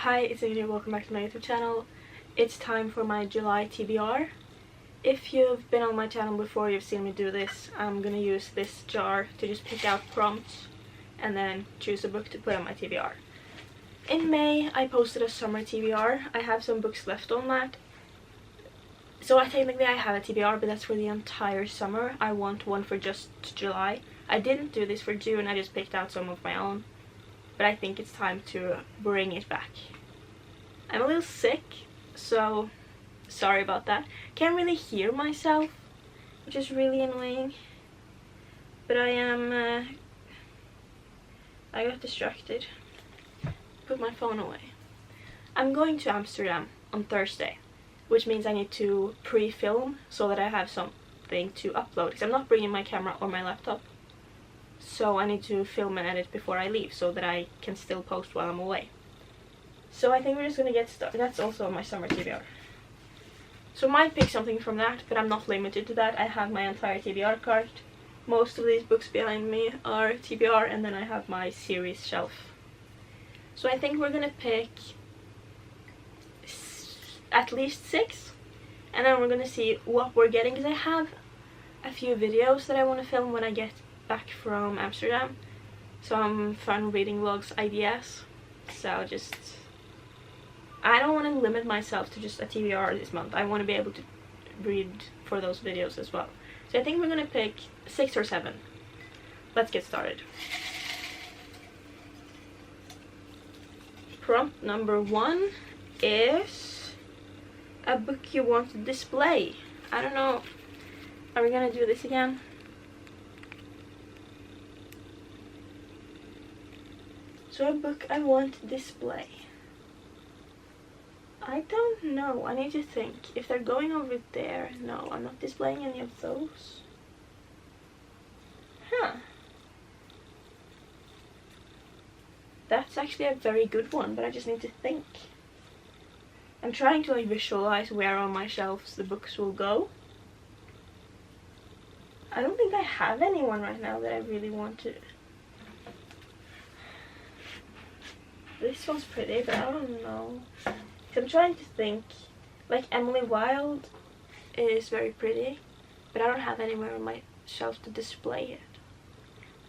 Hi, it's Ingrid, welcome back to my YouTube channel. It's time for my July TBR. If you've been on my channel before, you've seen me do this. I'm gonna use this jar to just pick out prompts and then choose a book to put on my TBR. In May, I posted a summer TBR. I have some books left on that. So technically I have a TBR, but that's for the entire summer. I want one for just July. I didn't do this for June, I just picked out some of my own. But I think it's time to bring it back. I'm a little sick, so sorry about that. Can't really hear myself, which is really annoying. But I got distracted. Put my phone away. I'm going to Amsterdam on Thursday, which means I need to pre-film so that I have something to upload. Because I'm not bringing my camera or my laptop. So I need to film and edit before I leave so that I can still post while I'm away. So I think we're just gonna get started. That's also my summer TBR. So I might pick something from that, but I'm not limited to that. I have my entire TBR cart. Most of these books behind me are TBR, and then I have my series shelf. So I think we're gonna pick at least 6, and then we're gonna see what we're getting, because I have a few videos that I want to film when I get back from Amsterdam. Some fun reading vlogs ideas. So I don't want to limit myself to just a TBR this month. I want to be able to read for those videos as well. So I think we're gonna pick 6 or 7. Let's get started. Prompt number 1 is a book you want to display. I don't know. Are we gonna do this again? So a book I want to display. I don't know. I need to think. If they're going over there, no, I'm not displaying any of those. Huh. That's actually a very good one, but I just need to think. I'm trying to visualize where on my shelves the books will go. I don't think I have anyone right now that I really want to. This one's pretty, but I don't know. I'm trying to think. Like Emily Wilde is very pretty, but I don't have anywhere on my shelf to display it.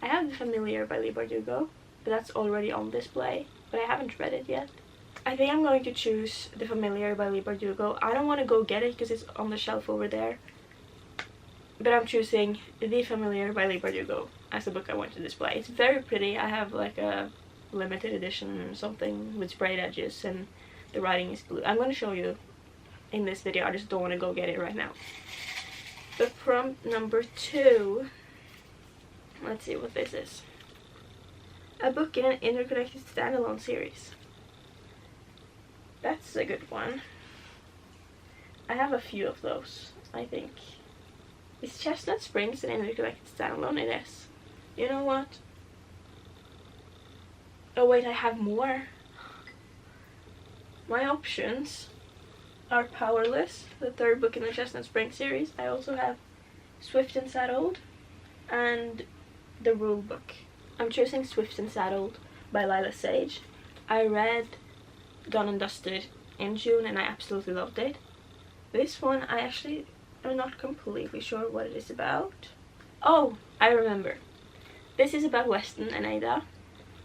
I have The Familiar by Leigh Bardugo, but that's already on display, but I haven't read it yet. I think I'm going to choose The Familiar by Leigh Bardugo. I don't want to go get it because it's on the shelf over there, but I'm choosing The Familiar by Leigh Bardugo as the book I want to display. It's very pretty. I have like a limited edition or something with sprayed edges, and the writing is blue. I'm going to show you in this video. I just don't want to go get it right now. But prompt number 2, let's see what this is. A book in an interconnected standalone series. That's a good one. I have a few of those, I think. Is Chestnut Springs an interconnected standalone? It is. You know what? Oh wait, I have more. My options are Powerless, the 3rd book in the Chestnut Springs series. I also have Swift and Saddled and The Rule Book. I'm choosing Swift and Saddled by Lila Sage. I read Done and Dusted in June and I absolutely loved it. This one I actually am not completely sure what it is about. Oh, I remember. This is about Weston and Ada.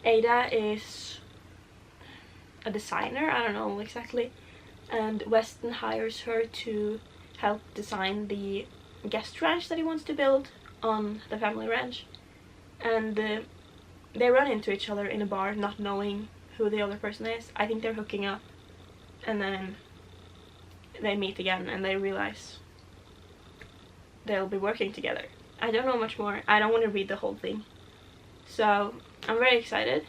Ada is a designer, I don't know exactly, and Weston hires her to help design the guest ranch that he wants to build on the family ranch, and they run into each other in a bar not knowing who the other person is. I think they're hooking up, and then they meet again and they realize they'll be working together. I don't know much more. I don't want to read the whole thing, so I'm very excited.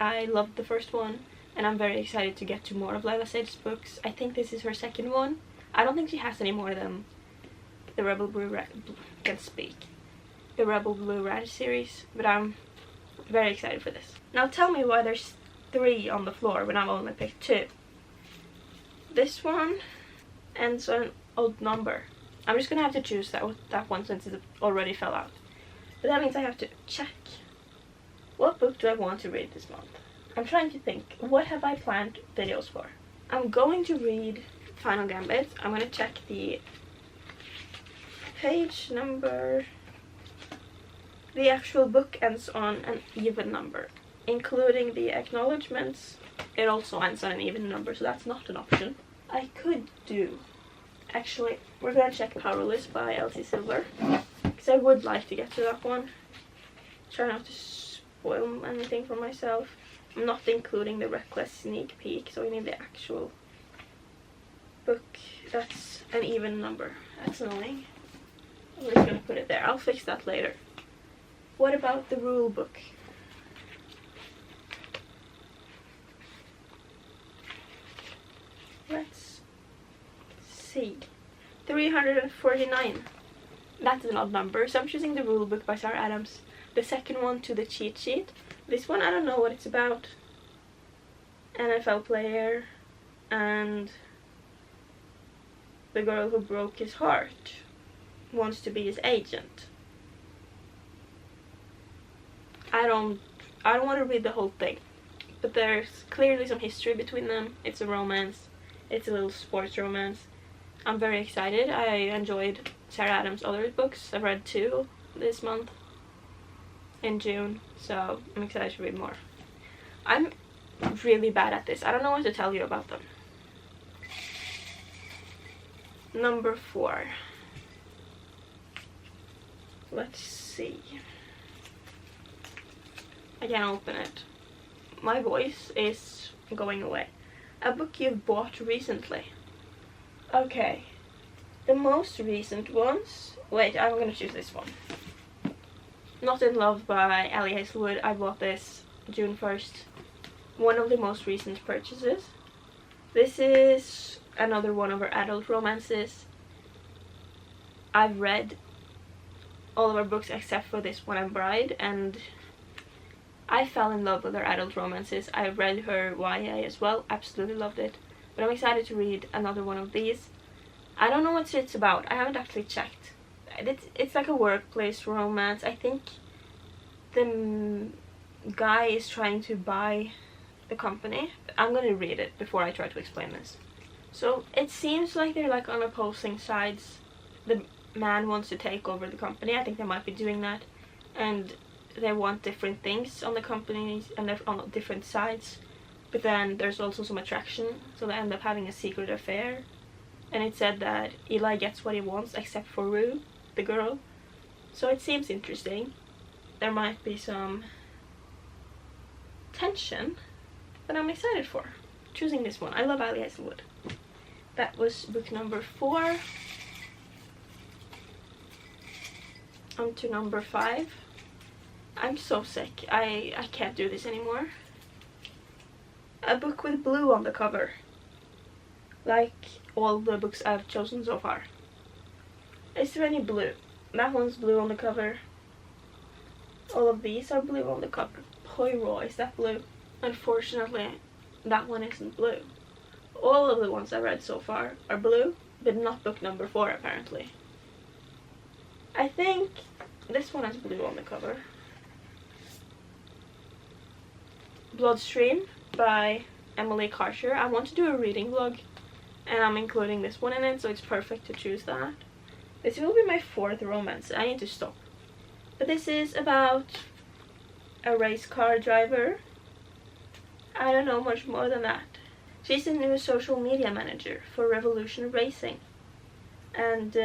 I loved the first one, and I'm very excited to get to more of Lila Sage's books. I think this is her 2nd one. I don't think she has any more than the Rebel Blue Ranch series, but I'm very excited for this. Now tell me why there's 3 on the floor when I've only picked 2. This one ends on an odd number. I'm just gonna have to choose that one since it already fell out. But that means I have to check. What book do I want to read this month? I'm trying to think, what have I planned videos for? I'm going to read Final Gambit. I'm going to check the page number. The actual book ends on an even number, including the acknowledgements. It also ends on an even number, so that's not an option. I could do, actually, we're going to check Powerless by Elsie Silver, because I would like to get to that one. Try not to spoil anything for myself. I'm not including the Reckless sneak peek, so we need the actual book. That's an even number. That's annoying. I'm just going to put it there. I'll fix that later. What about the rule book? Let's see. 349. That's an odd number, so I'm choosing the rule book by Sarah Adams. The second one to the cheat sheet. This one I don't know what it's about. NFL player and the girl who broke his heart wants to be his agent. I don't want to read the whole thing, but there's clearly some history between them. It's a romance. It's a little sports romance. I'm very excited. I enjoyed Sarah Adams' other books. I've read 2 this month in June, so I'm excited to read more. I'm really bad at this. I don't know what to tell you about them. Number 4. Let's see. I can't open it. My voice is going away. A book you've bought recently. Okay. The most recent ones. Wait, I'm gonna choose this one. Not in Love by Ali Hazelwood. I bought this June 1st. One of the most recent purchases. This is another one of her adult romances. I've read all of her books except for this one, I'm Bride, and I fell in love with her adult romances. I read her YA as well, absolutely loved it. But I'm excited to read another one of these. I don't know what it's about, I haven't actually checked. It's like a workplace romance. I think the guy is trying to buy the company. I'm gonna read it before I try to explain this. So it seems like they're like on opposing sides. The man wants to take over the company. I think they might be doing that. And they want different things on the companies and they're on different sides, but then there's also some attraction, so they end up having a secret affair. And it said that Eli gets what he wants except for Rue, the girl, so it seems interesting. There might be some tension that I'm excited for. Choosing this one. I love Ali Hazelwood. That was book number 4. On to number 5. I'm so sick. I can't do this anymore. A book with blue on the cover. Like all the books I've chosen so far. Is there any blue? That one's blue on the cover. All of these are blue on the cover. Poirot, is that blue? Unfortunately, that one isn't blue. All of the ones I've read so far are blue, but not book number 4 apparently. I think this one has blue on the cover. Bloodstream by Emily Carter. I want to do a reading vlog and I'm including this one in it, so it's perfect to choose that. This will be my 4th romance. I need to stop. But this is about a race car driver. I don't know much more than that. She's a new social media manager for Revolution Racing. And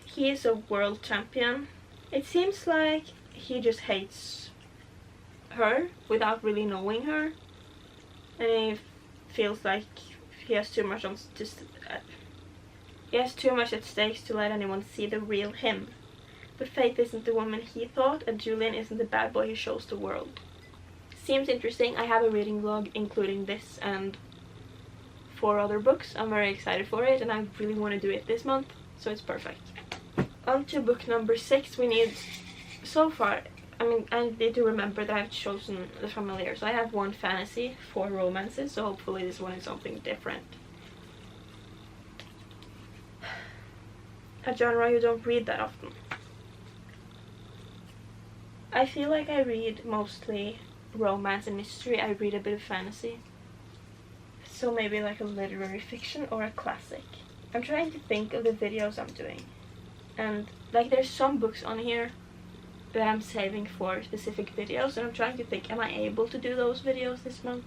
he is a world champion. It seems like he just hates her without really knowing her. And he feels like he has too much at stake to let anyone see the real him. But Faith isn't the woman he thought, and Julian isn't the bad boy he shows the world. Seems interesting. I have a reading vlog including this and 4 other books. I'm very excited for it and I really want to do it this month, so it's perfect. On to book number 6. We need, so far, I need to remember that I've chosen The Familiar. So I have 1 fantasy, 4 romances, so hopefully this one is something different. A genre you don't read that often. I feel like I read mostly romance and mystery, I read a bit of fantasy. So maybe like a literary fiction or a classic. I'm trying to think of the videos I'm doing. And like there's some books on here that I'm saving for specific videos, and I'm trying to think, am I able to do those videos this month?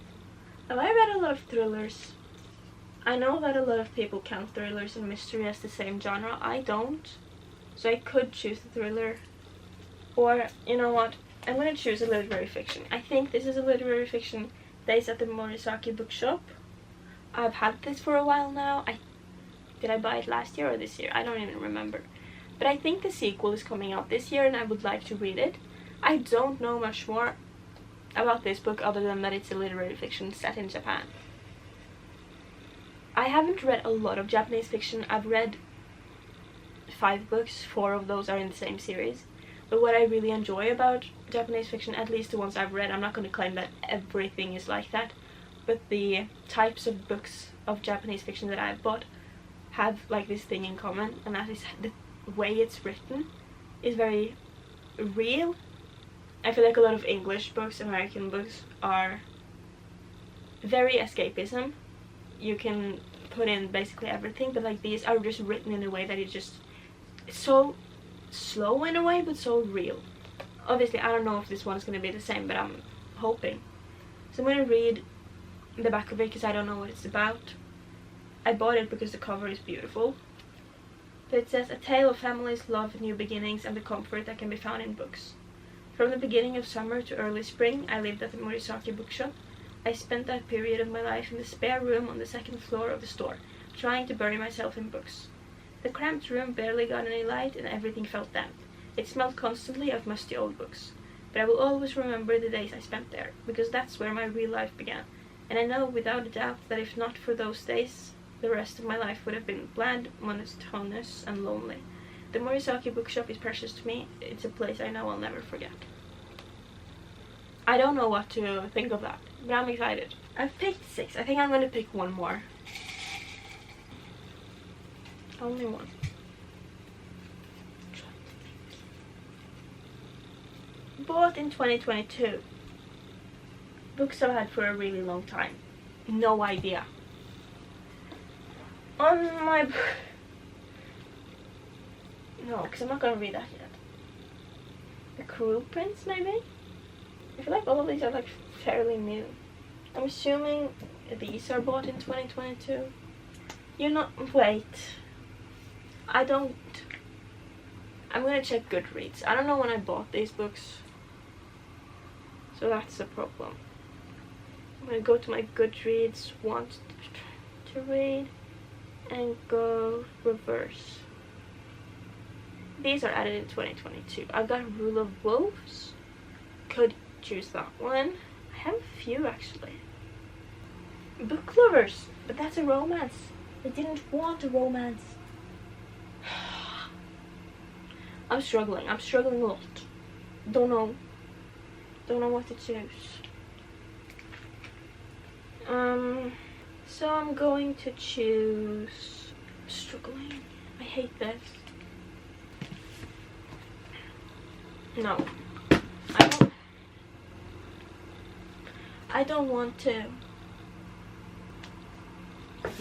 Have I read a lot of thrillers? I know that a lot of people count thrillers and mystery as the same genre. I don't. So I could choose a thriller. Or, you know what? I'm gonna choose a literary fiction. I think this is a literary fiction based at the Morisaki bookshop. I've had this for a while now. Did I buy it last year or this year? I don't even remember. But I think the sequel is coming out this year and I would like to read it. I don't know much more about this book other than that it's a literary fiction set in Japan. I haven't read a lot of Japanese fiction. I've read 5 books, 4 of those are in the same series. But what I really enjoy about Japanese fiction, at least the ones I've read, I'm not going to claim that everything is like that, but the types of books of Japanese fiction that I've bought have like this thing in common, and that is the way it's written is very real. I feel like a lot of English books, American books, are very escapism. You can put in basically everything, but like these are just written in a way that is just so slow in a way, but so real. Obviously, I don't know if this one's going to be the same, but I'm hoping. So I'm going to read the back of it because I don't know what it's about. I bought it because the cover is beautiful. But it says, a tale of families, love, new beginnings, and the comfort that can be found in books. From the beginning of summer to early spring, I lived at the Morisaki bookshop. I spent that period of my life in the spare room on the 2nd floor of the store, trying to bury myself in books. The cramped room barely got any light and everything felt damp. It smelled constantly of musty old books. But I will always remember the days I spent there, because that's where my real life began. And I know without a doubt that if not for those days, the rest of my life would have been bland, monotonous, and lonely. The Morisaki bookshop is precious to me. It's a place I know I'll never forget. I don't know what to think of that, but I'm excited. I've picked 6. I think I'm going to pick one more. Only one. Bought in 2022. Books I've had for a really long time. No idea. On my... No, because I'm not going to read that yet. The Cruel Prince, maybe? I feel like all of these are like fairly new. I'm assuming these are bought in 2022. You're not... Wait. I don't... I'm gonna check Goodreads. I don't know when I bought these books. So that's the problem. I'm gonna go to my Goodreads, want to read, and go reverse. These are added in 2022. I've got Rule of Wolves. Could choose that one. I have a few actually. Book Lovers, but that's a romance. I didn't want a romance. I'm struggling a lot. Don't know what to choose. So I'm going to choose... I'm struggling. I hate this. No. I don't want to.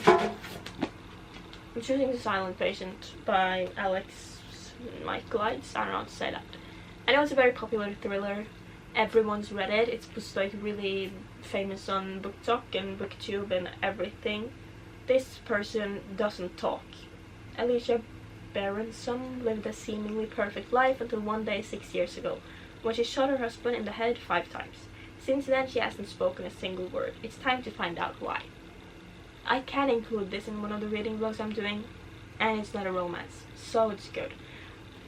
I'm choosing The Silent Patient by Alex Michaelides. I don't know how to say that. I know it's a very popular thriller. Everyone's read it. It's just like really famous on BookTok and BookTube and everything. This person doesn't talk. Alicia Berenson lived a seemingly perfect life until one day 6 years ago, when she shot her husband in the head 5 times. Since then, she hasn't spoken a single word. It's time to find out why. I can include this in one of the reading vlogs I'm doing, and it's not a romance, so it's good.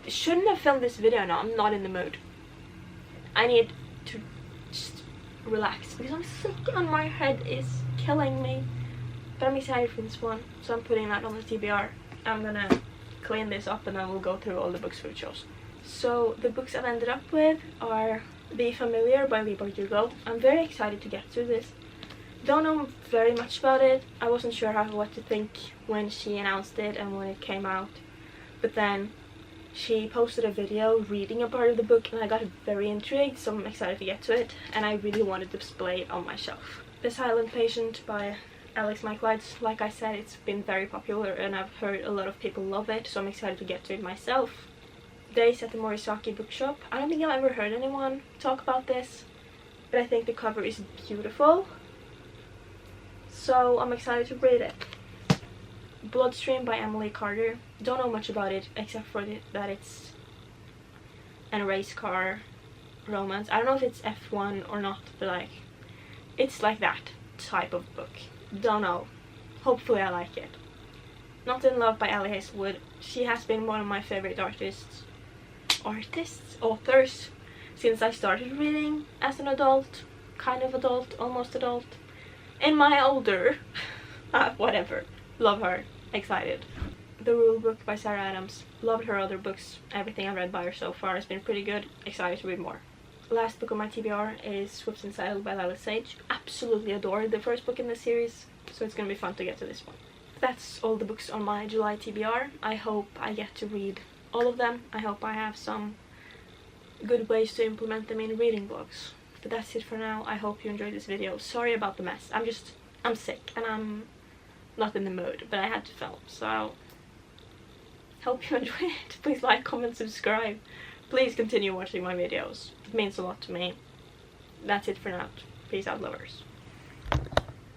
I shouldn't have filmed this video now. I'm not in the mood. I need to just relax because I'm sick and my head is killing me. But I'm excited for this one, so I'm putting that on the TBR. I'm gonna clean this up and then we'll go through all the books we chose. So the books I've ended up with are Be Familiar by Lee Hugo. I'm very excited to get through this. Don't know very much about it. I wasn't sure what to think when she announced it and when it came out. But then She posted a video reading a part of the book and I got very intrigued, so I'm excited to get to it, and I really wanted to display it on my shelf. The Silent Patient by Alex Michaelides, like I said, it's been very popular and I've heard a lot of people love it, so I'm excited to get to it myself. Days at the Morisaki bookshop. I don't think I've ever heard anyone talk about this, but I think the cover is beautiful, so I'm excited to read it. Bloodstream by Emily Carter. Don't know much about it except for that it's an race car romance. I don't know if it's F1 or not, but like, it's like that type of book. Don't know. Hopefully I like it. Not in Love by Allie Hazelwood. She has been one of my favorite authors since I started reading as an adult, kind of adult, almost adult. In my older whatever. Love her. Excited. The Rule Book by Sarah Adams. Loved her other books. Everything I've read by her so far has been pretty good. Excited to read more. Last book on my TBR is Swift and Saddle by Lila Sage. Absolutely adored the first book in the series, so it's gonna be fun to get to this one. That's all the books on my July TBR. I hope I get to read all of them. I hope I have some good ways to implement them in reading blogs. But that's it for now. I hope you enjoyed this video. Sorry about the mess. I'm sick and I'm not in the mood, but I had to film, so hope you enjoyed it. Please like, comment, subscribe. Please continue watching my videos. It means a lot to me. That's it for now. Peace out, lovers.